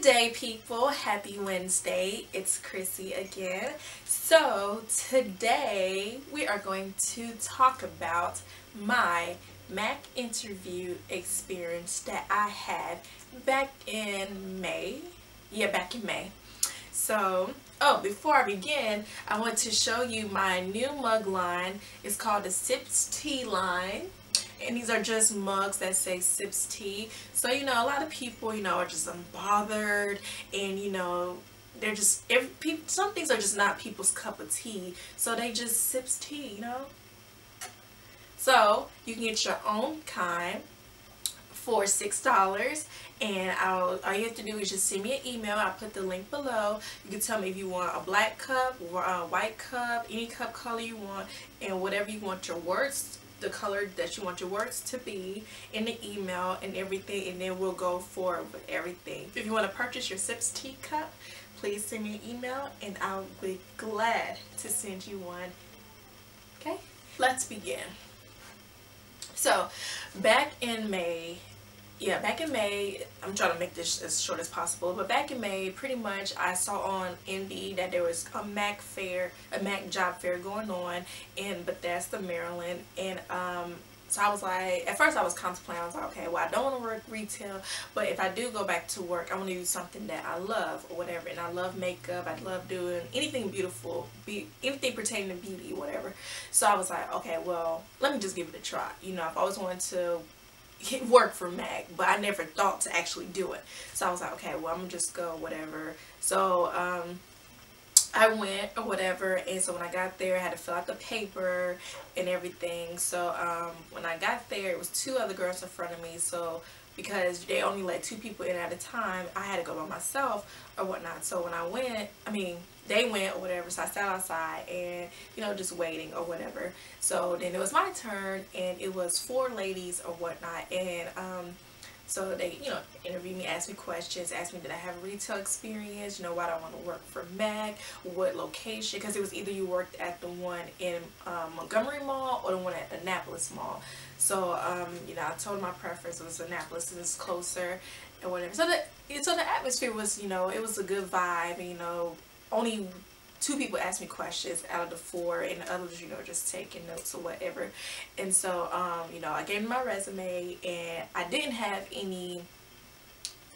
day, people. Happy Wednesday. It's Chrissy again. So today we are going to talk about my Mac interview experience that I had back in May. Yeah, back in May. So, before I begin, I want to show you my new mug line. It's called the Sips Tea line. And these are just mugs that say Sips Tea. So, a lot of people, are just unbothered, and, they're just, some things are just not people's cup of tea. So they just sips tea. So you can get your own kind for $6, and all you have to do is just send me an email. I'll put the link below. You can tell me if you want a black cup or a white cup, any cup color you want, and whatever you want your words, the color that you want your words to be in the email and everything, and then we'll go forward with everything. If you want to purchase your Sips Tea cup, please send me an email and I'll be glad to send you one. Okay, let's begin. So back in May, I'm trying to make this as short as possible, but back in May, pretty much I saw on Indeed that there was a Mac job fair going on in Bethesda, Maryland, and so I was like, at first I was contemplating, I was like, okay, well, I don't want to work retail, but if I do go back to work, I want to do something that I love or whatever, and I love makeup, I love doing anything beautiful, anything pertaining to beauty, whatever. So I was like, okay, well, let me just give it a try. I've always wanted to work for Mac, but I never thought to actually do it. So I was like, okay, well, I'm gonna just go, whatever. So I went or whatever, and so when I got there I had to fill out the paper and everything. So when I got there, it was two other girls in front of me, so because they only let two people in at a time, I had to go by myself or whatnot. So when I went, they went or whatever, so I sat outside and just waiting or whatever. So then it was my turn, and it was four ladies or whatnot, and so they interviewed me, asked me questions, asked me did I have retail experience, why do I want to work for Mac, what location, because it was either you worked at the one in Montgomery Mall or the one at Annapolis Mall. So I told my preference was Annapolis, and it's closer and whatever. So the atmosphere was, it was a good vibe, and only two people asked me questions out of the four, and the others, just taking notes or whatever. And so, I gave them my resume, and I didn't have any,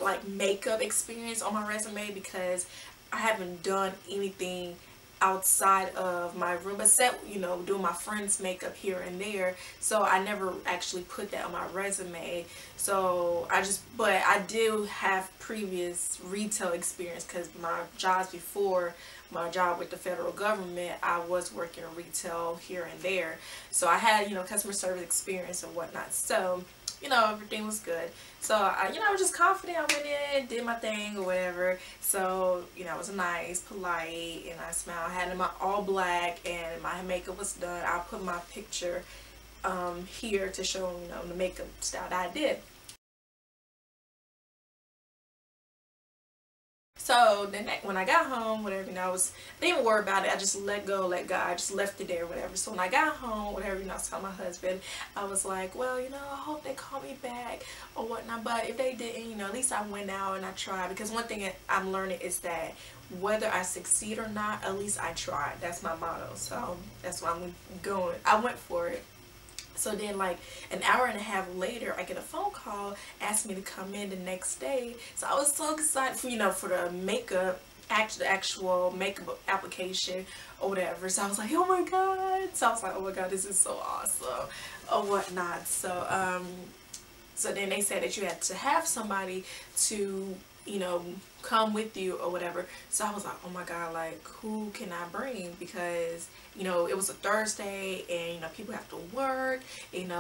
like, makeup experience on my resume because I haven't done anything outside of my room except doing my friend's makeup here and there. So I never actually put that on my resume. So but I do have previous retail experience because my jobs before my job with the federal government, I was working retail here and there. So I had customer service experience and whatnot. So everything was good. So I was just confident. I went in, did my thing or whatever. So I was nice, polite, and I smiled. I had my all black, and my makeup was done. I put my picture here to show the makeup style that I did. So then when I got home, whatever, I didn't even worry about it. I just let go, let God. I just left it there, whatever. So when I got home, whatever, I was telling my husband, I was like, well, I hope they call me back or whatnot. But if they didn't, at least I went out and I tried. Because one thing I'm learning is that whether I succeed or not, at least I tried. That's my motto. So that's why I'm going. I went for it. So then, like an hour and a half later, I get a phone call asking me to come in the next day. So I was so excited for for the makeup, the actual makeup application or whatever. So I was like, oh my god. So I was like, oh my god, this is so awesome or whatnot. So so then they said that you had to have somebody to come with you or whatever. So I was like, oh my god, like who can I bring? Because it was a Thursday, and people have to work.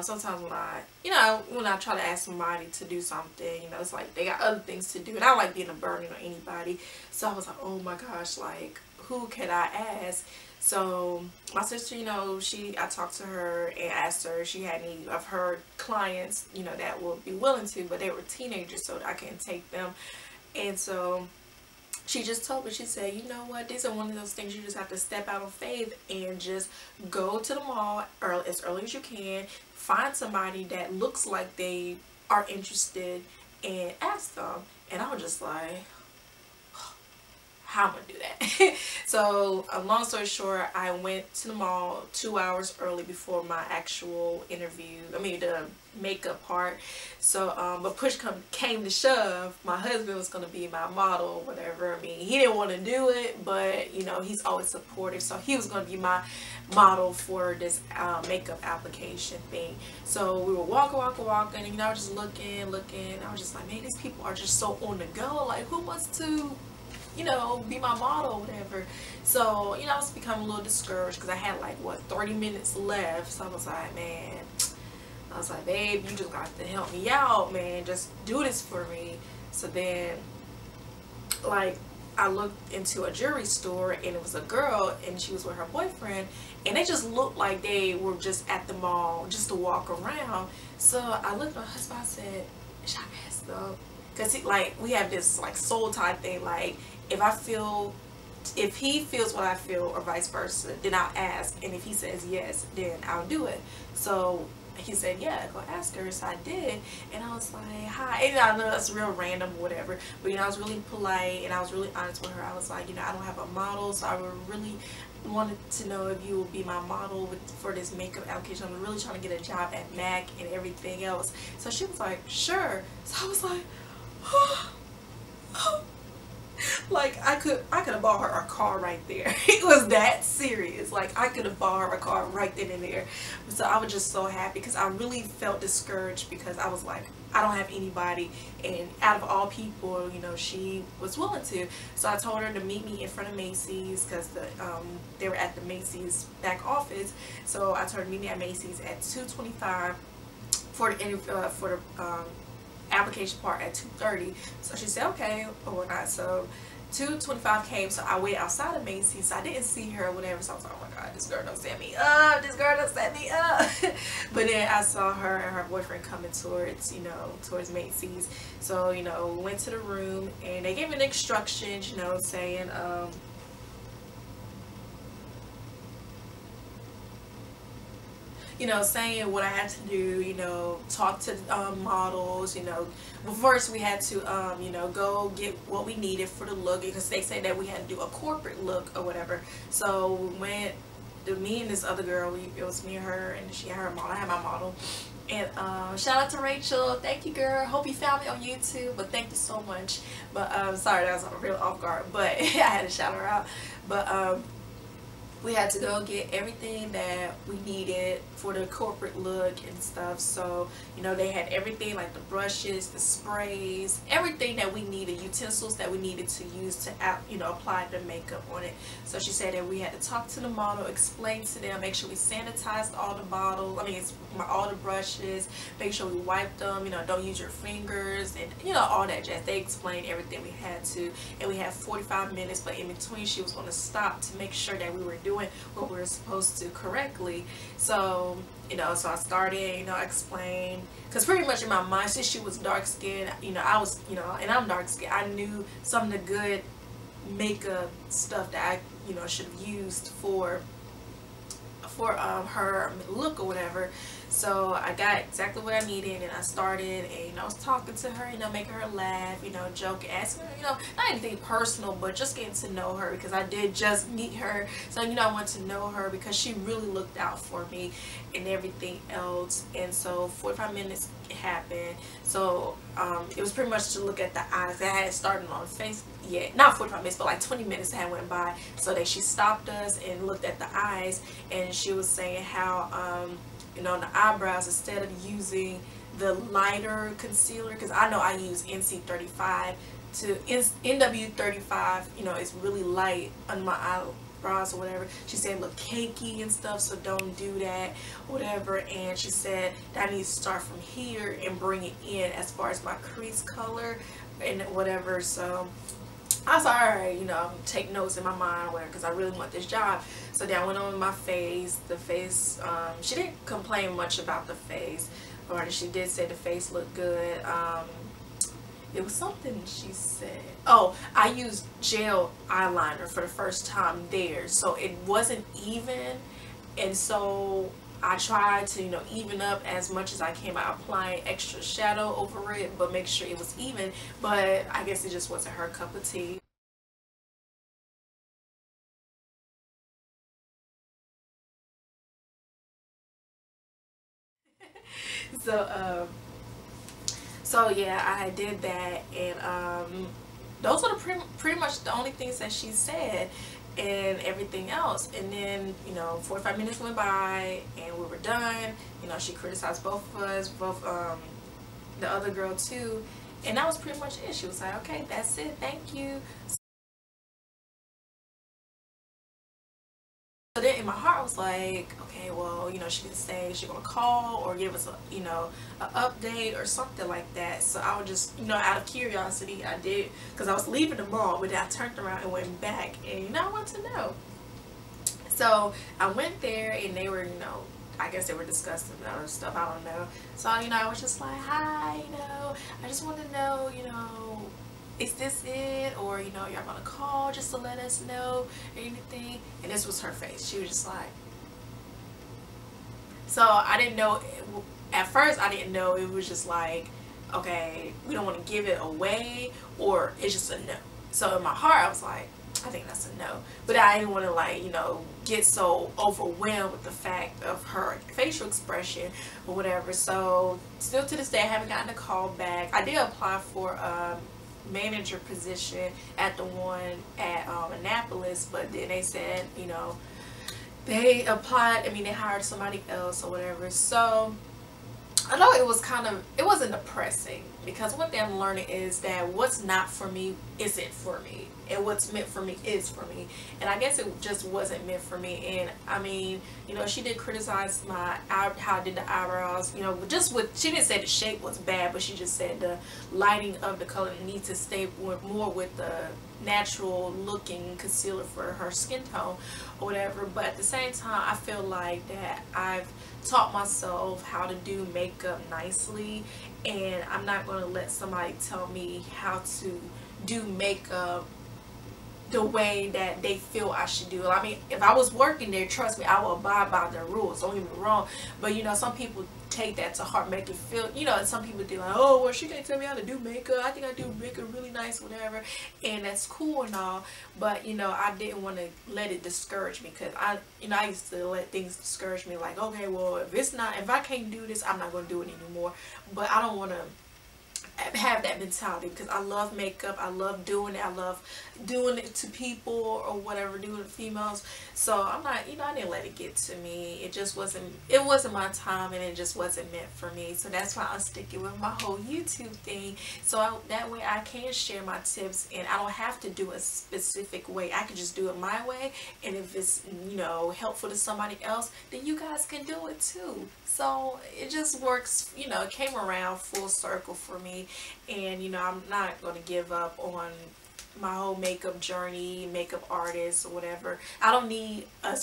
Sometimes when I try to ask somebody to do something, it's like they got other things to do, and I don't like being a burden on anybody. So I was like, oh my gosh, like who can I ask? So my sister, I talked to her and asked her if she had any of her clients, that would be willing to, but they were teenagers, so I couldn't take them. And so she just told me, she said, you know what, these are one of those things you just have to step out on faith and just go to the mall as early as you can, find somebody that looks like they are interested, and ask them. And I was just like, how I'm gonna do that. So long story short, I went to the mall 2 hours early before my actual interview, I mean the makeup part. So but push came to shove, my husband was gonna be my model, whatever. I mean, he didn't want to do it, but you know, he's always supportive, so he was gonna be my model for this makeup application thing. So we were walking, and you know, I was just looking. I was just like, man, these people are just so on the go. Like, who wants to, you know, be my model or whatever? So, you know, I was becoming a little discouraged because I had like, what, 30 minutes left. So I was like, man, I was like, babe, you just got to help me out, man. Just do this for me. So then, like, I looked into a jewelry store, and it was a girl, and she was with her boyfriend, and they just looked like they were just at the mall just to walk around. So I looked at my husband, I said, should I ask them? Because like, we have this like soul tie thing, like if he feels what I feel or vice versa, then I'll ask, and if he says yes, then I'll do it. So he said, yeah, go ask her. So I did, and I was like, hi. And I know that's real random or whatever, but you know, I was really polite and I was really honest with her. I was like, you know, I don't have a model, so I really wanted to know if you will be my model for this makeup application. I'm really trying to get a job at MAC and everything else. So she was like, sure. So I was like, like I could have bought her a car right there. It was that serious. Like, I could have bought her a car right then and there. So I was just so happy because I really felt discouraged because I was like, I don't have anybody, and out of all people, you know, she was willing to. So I told her to meet me in front of Macy's because they were at the Macy's back office. So I told her to meet me at Macy's at 2:25 for the application part at 2:30. So she said okay or whatnot. So 2:25 came, so I waited outside of Macy's. So I didn't see her or whatever. So I was like, oh my god, this girl don't set me up. This girl don't set me up. But then I saw her and her boyfriend coming towards, you know, towards Macy's. So, you know, we went to the room and they gave me the instructions, you know, saying you know, saying what I had to do, you know, talk to models, you know. Well, first we had to, you know, go get what we needed for the look, because they said that we had to do a corporate look or whatever. So we went, me and this other girl, it was me and her, and she had her model, I had my model. And shout out to Rachel, thank you girl, hope you found me on YouTube, but thank you so much. But sorry, that was real off guard, but I had to shout her out. But we had to go get everything that we needed for the corporate look and stuff. So, you know, they had everything, like the brushes, the sprays, everything that we needed, utensils that we needed to use to, you know, apply the makeup on it. So she said that we had to talk to the model, explain to them, make sure we sanitized all the bottles, all the brushes, make sure we wiped them, you know, don't use your fingers, and, you know, all that jazz. They explained everything we had to, and we had 45 minutes, but in between she was going to stop to make sure that we were doing what we were supposed to correctly. So, you know, so I started, you know, explain, because pretty much in my mind, since she was dark skinned, you know, I was, you know, and I'm dark skinned, I knew some of the good makeup stuff that I, you know, should have used for her look or whatever. So I got exactly what I needed, and I started, and, you know, I was talking to her, you know, making her laugh, you know, joking, asking her, you know, not anything personal, but just getting to know her, because I did just meet her. So, you know, I want to know her because she really looked out for me and everything else. And so 45 minutes happened. So it was pretty much to look at the eyes. I hadn't started on the face yet, not 45 minutes, but like 20 minutes had went by. So that she stopped us and looked at the eyes, and she was saying how you know, the eyebrows, instead of using the lighter concealer, because I know I use NC35 to NW35, you know, it's really light on my eyebrows or whatever. She said look cakey and stuff, so don't do that, whatever. And she said that I need to start from here and bring it in as far as my crease color and whatever. So I was like, alright, you know, take notes in my mind, whatever, because I really want this job. So then I went on with my face. The face, she didn't complain much about the face, or she did say the face looked good. It was something she said. Oh, I used gel eyeliner for the first time there, so it wasn't even, and so I tried to, you know, even up as much as I can by applying extra shadow over it, but make sure it was even. But I guess it just wasn't her cup of tea. So yeah, I did that, and those are pretty much the only things that she said, and everything else. And then 45 minutes went by, and we were done. She criticized both of us, both the other girl too, and that was pretty much it. She was like, okay, that's it, thank you. So then in my heart I was like, okay, well, she didn't say she's gonna call or give us an update or something like that. So I would just, out of curiosity, I did, because I was leaving the mall, but then I turned around and went back, and I wanted to know. So I went there, and they were, I guess they were discussing other stuff, I don't know. So I was just like, hi, I just want to know, is this it, or y'all gonna call just to let us know or anything? And this was her face. She was just like, so I didn't know, at first I didn't know it was just like, okay, we don't want to give it away, or it's just a no. So in my heart I was like, I think that's a no, but I didn't want to, like, get so overwhelmed with the fact of her facial expression or whatever. So still to this day I haven't gotten a call back. I did apply for manager position at the one at Annapolis, but then they said they applied, they hired somebody else or whatever. So I know it wasn't depressing, because one thing I'm learning is that what's not for me isn't for me, and what's meant for me is for me. And I guess it just wasn't meant for me. And she did criticize how I did the eyebrows, she didn't say the shape was bad, but she just said the lighting of the color needs to stay more with the natural looking concealer for her skin tone or whatever. But at the same time, I feel like that I've taught myself how to do makeup nicely, and I'm not going to let somebody tell me how to do makeup the way that they feel I should do it. If I was working there, trust me, I will abide by their rules, don't get me wrong. But some people take that to heart, make it feel, and some people do like, oh, well, she can't tell me how to do makeup, I think I do makeup really nice, whatever. And that's cool and all, but I didn't want to let it discourage me, because I used to let things discourage me, like, okay, well, if I can't do this, I'm not going to do it anymore. But I don't want to have that mentality, because I love makeup, I love doing it, I love doing it to people or whatever, doing it to females. So I'm not, I didn't let it get to me. It wasn't my time, and it just wasn't meant for me. So that's why I'm sticking with my whole YouTube thing, so that way I can share my tips, and I don't have to do a specific way. I can just do it my way, and if it's helpful to somebody else, then you guys can do it too. So it just works, it came around full circle for me. And I'm not going to give up on my whole makeup journey, makeup artist or whatever. I don't need a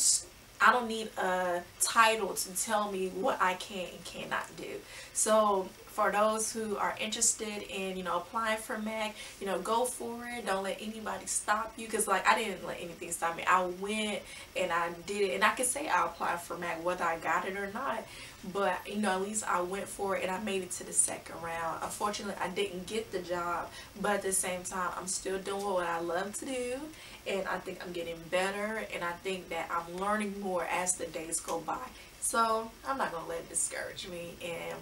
title to tell me what I can and cannot do. So for those who are interested in applying for MAC, go for it. Don't let anybody stop you, because like I didn't let anything stop me. I went and I did it, and I can say I applied for MAC whether I got it or not. But at least I went for it, and I made it to the second round. Unfortunately, I didn't get the job, but at the same time, I'm still doing what I love to do, and I think I'm getting better, and I think that I'm learning more as the days go by. So I'm not gonna let it discourage me. And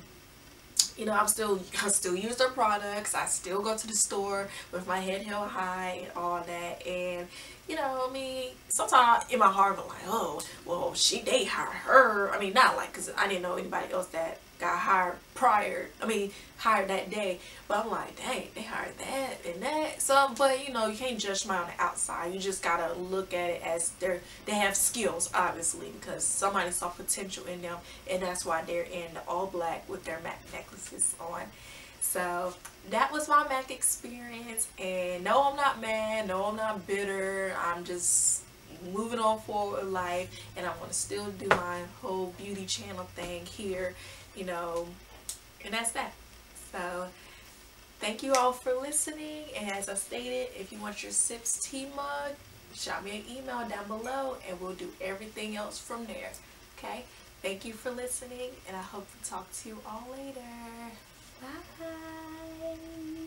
I still use their products. I still go to the store with my head held high and all that. And sometimes in my heart I'm like, oh, well, they hired her. Not like, because I didn't know anybody else that got hired hired that day. But I'm like, dang, they hired that and that. So, but you can't judge somebody on the outside. You just gotta look at it as they have skills, obviously, because somebody saw potential in them, and that's why they're in the all black with their MAC necklaces on. So that was my MAC experience, and no, I'm not mad, no, I'm not bitter. I'm just moving on forward with life, and I want to still do my whole beauty channel thing here, and that's that. So thank you all for listening, and as I stated, if you want your Sips tea mug, shoot me an email down below, and we'll do everything else from there. Okay, thank you for listening, and I hope to talk to you all later. Bye.